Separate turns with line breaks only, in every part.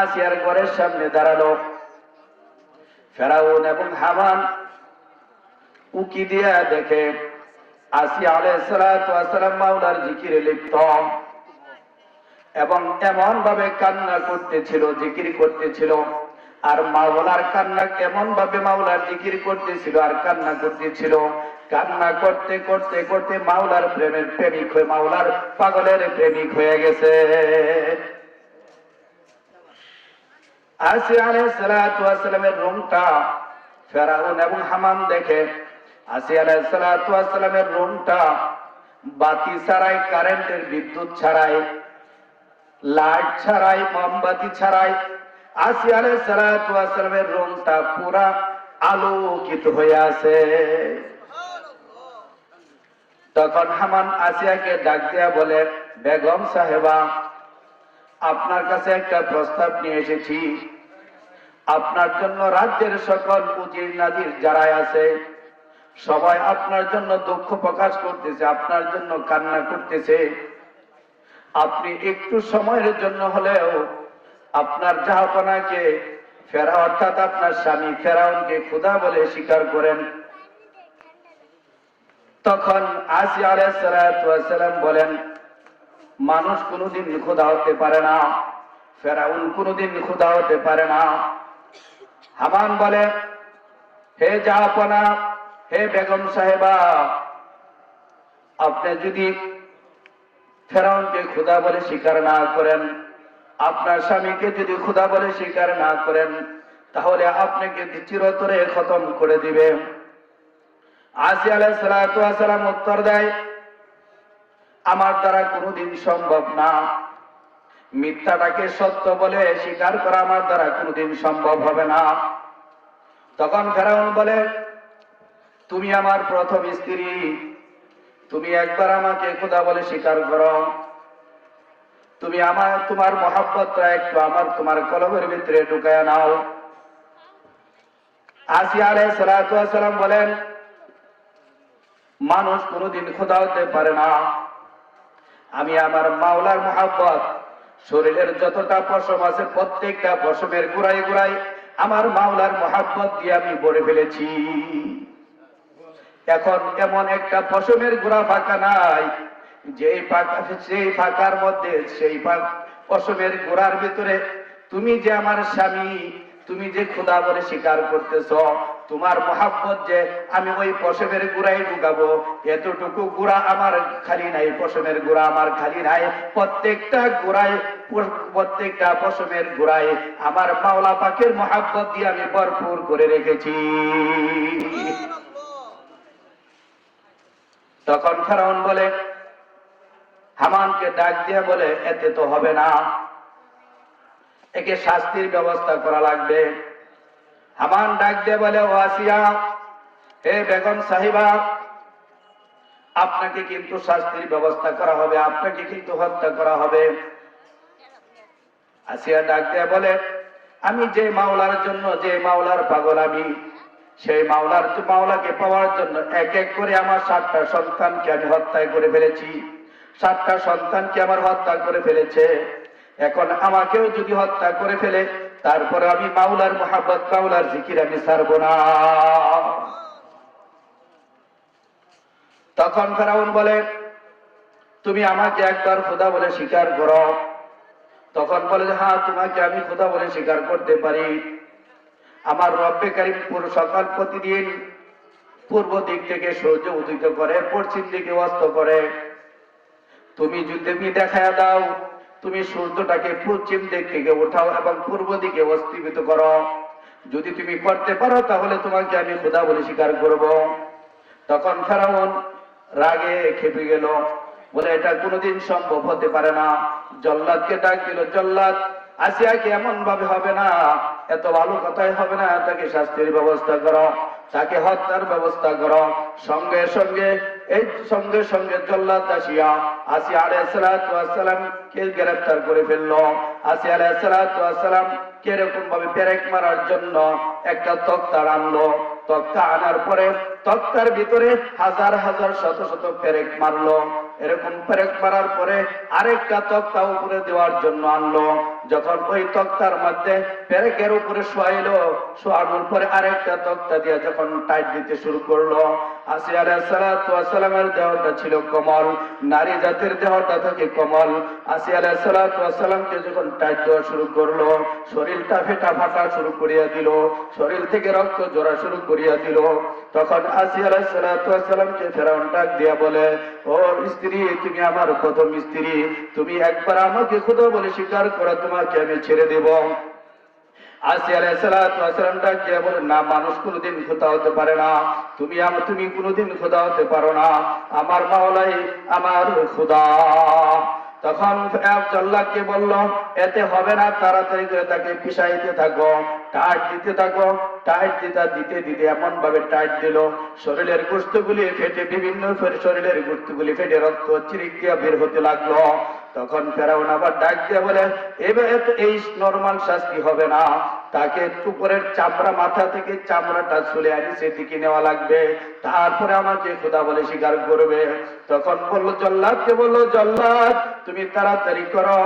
আসিয়ার ঘরের সামনে দাঁড়ালো। ফেরাউন এবং হামান উকি দিয়া দেখে আসিয়া আলাইহিস সালাতু ওয়াস সালাম মাওলার জিকিরে লিপ্ত এবং এমন ভাবে কান্না করতেছিল, জিকির করতেছিল। আর মাওলার কান্না কেমন ভাবে মাওলার জিকির করতেছিল আর কান্না করতেছিল। কান্না করতে করতে করতে মাওলার প্রেমের প্রেমিক হয়ে, মাওলার পাগলের প্রেমিক হয়ে গেছে। আসিয়া আলাইহিস সালাতু ওয়াস সালামের রুমটা ফেরাউন এবং হামান দেখে। আসিয়া আলাইহিস সালাতু ওয়াস সালামের রুমটা বাতি ছাড়াই, কারেন্টের বিদ্যুৎ ছাড়াই, লাইট ছাড়াই, মোমবাতি ছাড়াই আসিয়া আলাইহিস সালাতু ওয়াস সালামের রুমটা পুরা আলোকিত হয়ে আছে। তখন হামান আসিয়াকে ডাক দিয়া বলে, বেগম সাহেবা, আপনার কাছে একটা প্রস্তাব নিয়ে এসেছি। আপনার জন্য রাজ্যের সকল উজির নাজির যারাই আছে সবাই আপনার জন্য দুঃখ প্রকাশ করতেছে, আপনার জন্য কান্না করতেছে। আপনি একটু সময়ের জন্য হলেও আপনার জাহাপনাকে ফেরা, অর্থাৎ আপনার স্বামী ফেরাউনকে খোদা বলে স্বীকার করেন। তখন আসিয়া আলাইহিস সালাতু ওয়াস সালাম বলেন, মানুষ কোনোদিন খোদা হতে পারে না, ফেরাউন কোনোদিন খোদা হতে পারে না। হামান বলে, হে জাহাপনা, হে বেগম সাহেবা, আপনি যদি ফেরাউনকে খোদা বলে স্বীকার না করেন, আপনার স্বামীকে যদি খোদা বলে স্বীকার না করেন, তাহলে আপনাকে চিরতরে খতম করে দিবে। আসিয়া আলাইহিস সালাতু ওয়াস সালাম উত্তর দেয়, আমার দ্বারা কোনোদিন সম্ভব না। মিথ্যাটাকে সত্য বলে স্বীকার করা আমার দ্বারা কোনোদিন সম্ভব হবে না। তখন ফেরাউন বলে, তুমি আমার প্রথম স্ত্রী, তুমি একবার আমাকে খোদা বলে স্বীকার করো। তুমি তোমার মহব্বতটা একটু তোমার কলবের ভিতরে ঢুকায়া নাও। আসিয়া আলাইহিস সালাতু ওয়াস সালাম বলেন, মানুষ কোনোদিন খোদা হতে পারে না। আমি আমার মাওলার মহব্বত শরীরের যতটা পশম আছে প্রত্যেকটা পশমের গোড়ায় গোড়ায় আমার মাওলার মহব্বত দিয়ে আমি ভরে ফেলেছি। এখন এমন একটা পশমের গোড়া ফাঁকা নাই সেই ফাঁকার মধ্যে, সেই পশমের গোড়ার ভিতরে তুমি যে আমার স্বামী, তুমি যে খোদা বলে স্বীকার করতেছ, তোমার মহব্বত যে আমি ওই পশমের গোড়ায় ঢুকাবো, এতটুকু গোড়া আমার খালি নাই, পশমের গোড়া আমার খালি নাই। প্রত্যেকটা গোড়ায়, প্রত্যেকটা পশমের গোড়ায় আমার মাওলা পাকের মহব্বত দিয়ে আমি ভরপুর করে রেখেছি। তখন ফেরাউন বলে, হামানকে ডাক দিয়ে বলে, এতে তো হবে না, একে শাস্তির ব্যবস্থা করা লাগবে। হামান ডাক দিয়ে বলে, ও আসিয়া, হে বেগম সাহিবা, আপনাকে কিন্তু শাস্তির ব্যবস্থা করা হবে, আপনাকে কিন্তু হত্যা করা হবে। আসিয়া ডাক দিয়ে বলে, আমি যে মাওলার জন্য, যে মাওলার পাগল আমি, সেই মাওলাকে পাওয়ার জন্য এক এক করে আমার 7টা সন্তানকে আমি হত্যা করে ফেলেছি। 7টা সন্তানকে আমার হত্যা করে ফেলেছে। এখন আমাকেও যদি হত্যা করে ফেলে, তারপরে আমি মাওলার মহব্বত, মাওলার জিকির আমি ছাড়ব না। তখন ফেরাউন বলে, তুমি আমাকে একবার খোদা বলে স্বীকার করো। তখন বলে, হ্যাঁ, তোমাকে আমি খোদা বলে স্বীকার করতে পারি। আমার রব্বে কারীম সকাল প্রতিদিন পূর্ব দিক থেকে সূর্য উদিত করে, পশ্চিম দিকে অস্ত করে। তুমি যদি দেখায় দাও, তুমি সূর্যটাকে পশ্চিম দিক থেকে উঠাও এবং পূর্ব দিকে অস্তমিত করো। যদি তুমি করতে পারো তাহলে তোমাকে আমি খোদা বলে স্বীকার করব। তখন ফেরাউন রাগে খেপে গেল, বলে, এটা কোনোদিন সম্ভব হতে পারে না। জল্লাদকে ডাক দিল, জল্লাদ, আসিয়াকে এমন ভাবে হবে না, এত ভালো কথাই হবে না, তাকে শাস্তির ব্যবস্থা করো, তাকে হত্যার ব্যবস্থা করো। সঙ্গে সঙ্গে জল্লাদ আসিয়া আসিয়া আলাইহিস সালাতু ওয়াস সালাম কে গ্রেফতার করে ফেললো। আসিয়া আলাইহিস সালাতু ওয়াস সালাম কিরকম ভাবে পেরেক মারার জন্য একটা তক্তা আনলো। তক্তা আনার পরে তক্তার ভিতরে হাজার হাজার শত শত পেরেক মারলো। এরকম পেরেক মারার পরে আরেকটা তক্তা উপরে দেওয়ার জন্য আনলো। যখন ওই তক্তার মধ্যে পেরেকের উপরে শোয়াইলো, শোয়ানোর পরে আরেকটা তক্তা দিয়ে যখন টাইট দিতে শুরু করলো, আসিয়া আলাইহিস সালাতু ওয়াস সালামের দেহটা ছিল কোমল, নারী জাতির দেহটা থাকে কোমল। আসিয়া আলাইহিস সালাতু ওয়াস সালামকে যখন টাইট দেওয়া শুরু করলো, শরীরটা ফেটা ফাটা শুরু করিয়া দিল, শরীর থেকে রক্ত ঝরা শুরু করিয়া দিল। তখন আসিয়া আলাইহিস সালাতু ওয়াস সালামকে ফেরাউন ডাক দিয়া বলে, ও স্ত্রী, তুমি আমার প্রথম স্ত্রী, তুমি একবার আমাকে খোদা বলে স্বীকার করো, তোমাকে আমি ছেড়ে দেব। আসিয়া আলাইহিস সালাতু ওয়াস সালাম ডাক দিয়া বলে, না, মানুষ কোনোদিন খোদা হতে পারে না, তুমি কোনোদিন খোদা হতে পারো না, আমার মাওলাই আমার খোদা। তখন জল্লাদকে বলল, এতে হবে না, তাড়াতাড়ি করে তাকে পিষাইতে থাকো, টাইট দিতে থাকো। টাইট দিতে দিতে এমন ভাবে টাইট দিল, শরীরের গোশতগুলি ফেটে, বিভিন্ন শরীরের গোশতগুলি ফেটে রক্ত চিরিক দিয়া বের হতে লাগলো। তখন ফেরাউন আবার ডাক দিয়ে বলে, এবার এই নরমাল শাস্তি হবে না, তাকে উপরের চামড়া, মাথা থেকে চামড়াটা চলে আনি সেদিকে নেওয়া লাগবে, তারপরে আমাকে খোদা বলে স্বীকার করবে। তখন বললো, জল্লাদকে বললো, জল্লাদ, তুমি তাড়াতাড়ি করো,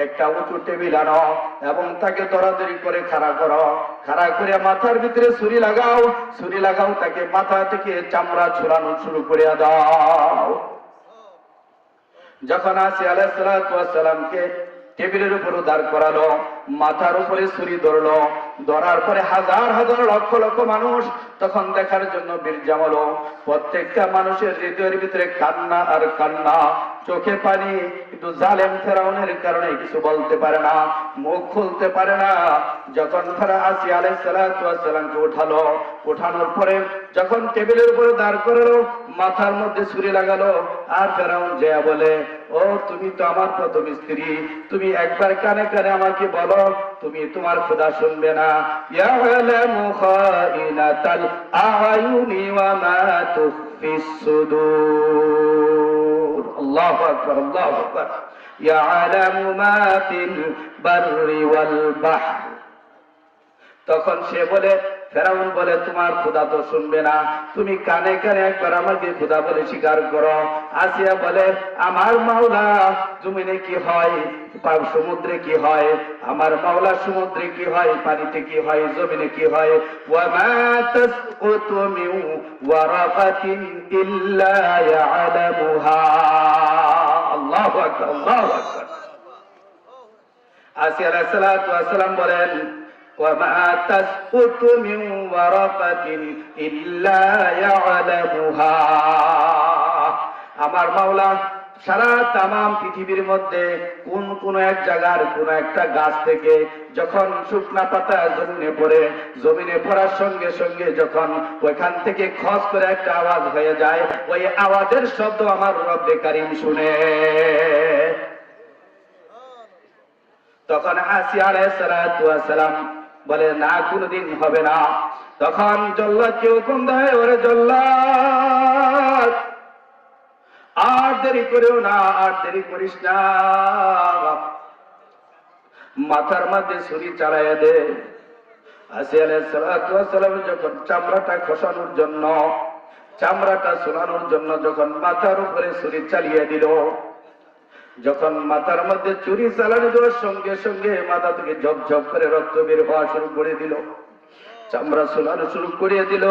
একটা উঁচু টেবিল আনো এবং তাকে তাড়াতাড়ি করে খাড়া করো, খাড়া করে মাথার ভিতরে ছুরি লাগাও, তাকে মাথা থেকে চামড়া ছুলানো শুরু করে দাও। যখন আসিয়া আলাইহিস সালাতু ওয়াস সালামকে টেবিলের উপর দাঁড় করালো, মাথার উপরে ছুরি ধরলো, ধরার পরে হাজার হাজার লক্ষ লক্ষ মানুষ তখন দেখার জন্য ভিড় জমালো। প্রত্যেকটা মানুষের হৃদয়ের ভিতরে কান্না আর কান্না, চোখে পানি, কিন্তু জালেম ফেরাউনের কারণে কিছু বলতে পারে না, মুখ খুলতে পারে না। যখন আসিয়া আলাইহিস সালাতু ওয়াস সালামকে উঠানোর পরে যখন টেবিলের উপরে দাঁড় করালো, মাথার মধ্যে ছুরি লাগালো, আর ফেরাউন যে বলে, ও তুমি তো আমার প্রথম স্ত্রী, তুমি একবার কানে কানে আমাকে বলো, তুমি তোমার খোদা শুনবে না? ইয়ালামু খাইনাতাল আয়ুনি ওয়া মা তুখফিস সুদূর। আল্লাহু আকবার, আল্লাহু আকবার। ইয়ালামু মা ফিল বাররি ওয়াল বাহর। তখন সে বলে, ফেরাউন বলে, তোমার খোদা তো শুনবে না, তুমি কানে কানে একবার আমাকে খোদা বলে স্বীকার করো। আসিয়া বলে, আমার মাওলা জমিনে কি হয়, সমুদ্রে কি হয়, আমার মাওলা সমুদ্রে কি হয়, পানিতে কি হয়, জমিনে কি হয়। ওয়া মা তাসকুতু মিন ওয়ারাকাতিন ইল্লা ইয়ালামুহা। আল্লাহু আকবার, আল্লাহু আকবার। আসিয়া আলাইহিস সালাতু ওয়াস সালাম বলেন, وما تسقط من ورقة إلا يعلمها। আমার মাওলা সারা তামাম পৃথিবীর মধ্যে কোন এক জায়গার কোন একটা গাছ থেকে যখন শুকনা পাতা জমিনে পড়ার সঙ্গে সঙ্গে যখন ওইখান থেকে খস করে একটা আওয়াজ হয়ে যায়, ওই আওয়াজের শব্দ আমার রব্বে কারীম শুনে। তখন আসিয়া আলাইহিস সালাতু ওয়াস সালাম বলে, না, কোনদিন হবে না। তখন জল্লাদকে হুকুম দেয়, ওরে জল্লাদ, আর দেরি করিও না, আর দেরি করিস না, মাথার মধ্যে ছুরি চালাইয়া দে। আসিয়া আলাইহিস সালাতু ওয়াস সালাম যখন চামড়াটা খসানোর জন্য, চামড়াটা ছোলানোর জন্য যখন মাথার উপরে ছুরি চালিয়ে দিল, যখন মাথার মধ্যে ছুরি চালানো দেওয়ার সঙ্গে সঙ্গে মাথা থেকে ঝপঝপ করে রক্ত বের হওয়া শুরু করে দিল, চামড়া ছোলানো শুরু করিয়ে দিল,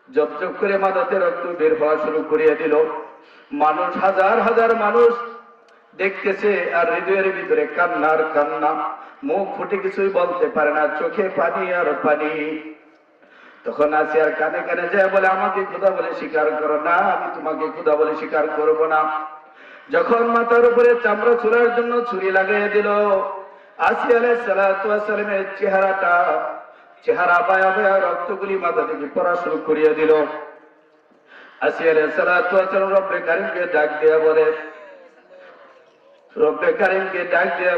ঝপঝপ করে মাথাতে রক্ত বের হওয়া শুরু করিয়ে দিল। মানুষ, হাজার হাজার মানুষ দেখতেছে, আর হৃদয়ের ভিতরে কান্নার কান্না, মুখ ফুটে কিছুই বলতে পারে না, চোখে পানি আর পানি। তখন আসিয়ার কানে কানে যায় বলে, আমাকে খোদা বলে স্বীকার করো। না, আমি তোমাকে খোদা বলে স্বীকার করবো না। যখন মাথার উপরে চামড়া ছোলার জন্য ছুরি লাগিয়ে দিল, আসিয়া আলাইহিস সালাতু ওয়াস সালামের চেহারা বায়া বায়া রক্তগুলি মাথা থেকে পড়া শুরু করিয়ে দিল। আসিয়া আলাইহিস সালাতু ওয়াস সালাম রব্বে কারীমকে ডাক দিয়া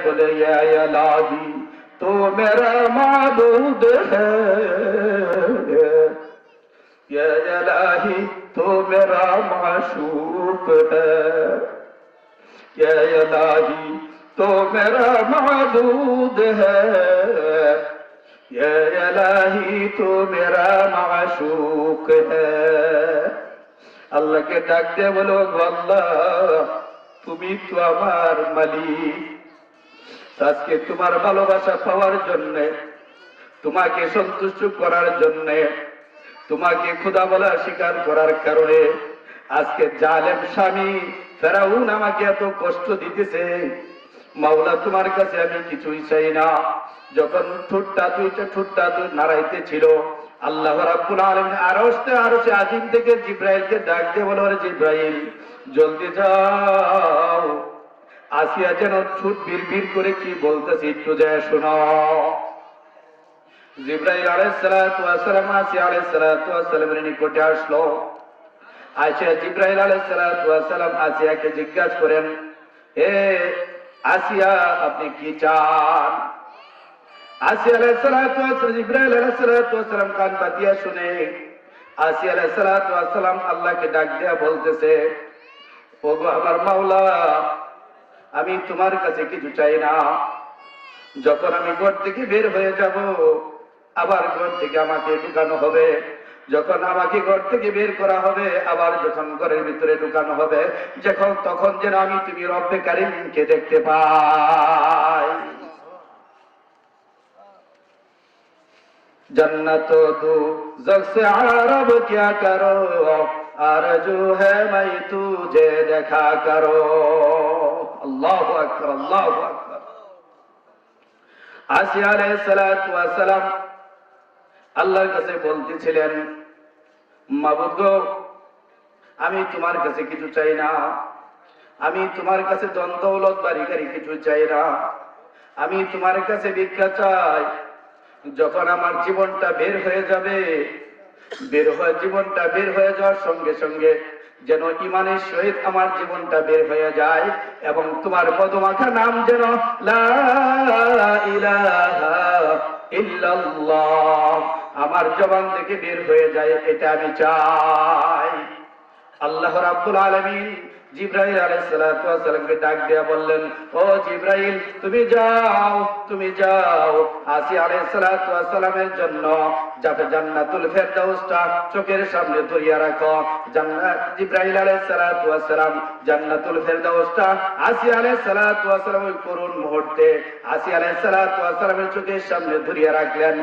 বলে, ইয়া ইলাহি তো মেরা মাবুদ হ্যায়, ইয়া ইলাহি তো মেরা মাশূক হ্যায়, या इलाही तो मेरा माबूद है, या इलाही तो मेरा माशूक है। अल्लाह के डाक दे बोलो, अल्लाह তুমি তো আমার মালিক, আজকে তোমার ভালোবাসা পাওয়ার জন্য, তোমাকে সন্তুষ্ট করার জন্য, তোমাকে খোদা বলা স্বীকার করার কারণে আজকে জালেম স্বামী ফেরাউন আমাকে এত কষ্ট দিতেছে। মাওলা তোমার কাছে আমি কিছুই চাই না। যখন ঠোঁটটা দুই নাড়াইতে ছিল, আল্লাহ রাব্বুল আলামিন আরশে আজিম থেকে জিব্রাইলকে ডাক দিয়ে বলো, রে জিব্রাইল জলদি যাও, আসিয়া যেন ঠোঁট বিড়বিড় করে কি বলতেছি একটু যায় শোনো। জিব্রাইল আলাইহিস সালাতু ওয়াস সালাম আসিয়া আলাইহিস সালাতু ওয়াস সালামের নিকটে আসলো। আসিয়া জিব্রাইল আলাইহিস সালাতু ওয়াস সালাম আসিয়াকে জিজ্ঞাসা করেন, হে আসিয়া আপনি কি চান? আসিয়া আলাইহিস সালাতু ওয়াস সালাম জিব্রাইল আলাইহিস সালাতু ওয়াস সালাম কান পাতিয়া শুনে আসিয়া আলাইহিস সালাতু ওয়াস সালাম আল্লাহকে ডাক দিয়া বলতেছে, ওগো আমার মাওলা, আমি তোমার কাছে কিছু চাই না। যখন আমি ঘর থেকে বের হয়ে যাব, আবার ঘর থেকে আমাকে ঢুকানো হবে। যখন আমাকে ঘর থেকে বের করা হবে, আবার যখন ঘরের ভিতরে ঢুকানো হবে, তখন যেন আমি তুমি রব্বে কারিমকে দেখতে পাই। जन्नत तू जग से आरब क्या करो, आरज़ू है मैं तुझे देखा करो। अल्लाहु अकबर, अल्लाहु अकबर। আসিয়া আলাইহিস সালাতু ওয়াস সালাম আল্লাহর কাছে বলতেছিলেন, মাবুদ গো, আমি তোমার কাছে কিছু চাই না। আমি তোমার কাছে ধন দৌলত বাড়ি গাড়ি কিছু চাই না। আমি তোমার কাছে ভিক্ষা চাই। যখন আমার জীবনটা বের হয়ে যাবে, জীবনটা বের হয়ে যাওয়ার সঙ্গে সঙ্গে যেন ঈমানের সহিত আমার জীবনটা বের হয়ে যায় এবং তোমার পদমাখা নাম যেন লা ইলাহা ইল্লাল্লাহ আমার জবান থেকে বের হয়ে যায়, এটা আমি চাই। আল্লাহ রাব্বুল আলামিন জিব্রাইল আলাইহিস সালাতু ওয়াস সালামকে ডাক দিয়া বললেন, ও জিব্রাইল তুমি যাও আসিয়া আলাইহিস সালাতু ওয়াস সালামের জন্য জান্নাতুল ফেরদাউসটা চোখের সামনে ধরিয়া রাখো। জিব্রাইল আলাইহিস সালাতু ওয়াস সালাম জান্নাতুল ফেরদাউসটা আসিয়া আলাইহিস সালাতু ওয়াস সালাম ওই করুণ মুহূর্তে আসিয়া আলাইহিস সালাতু ওয়াস সালামের চোখের সামনে ধরিয়া রাখলেন।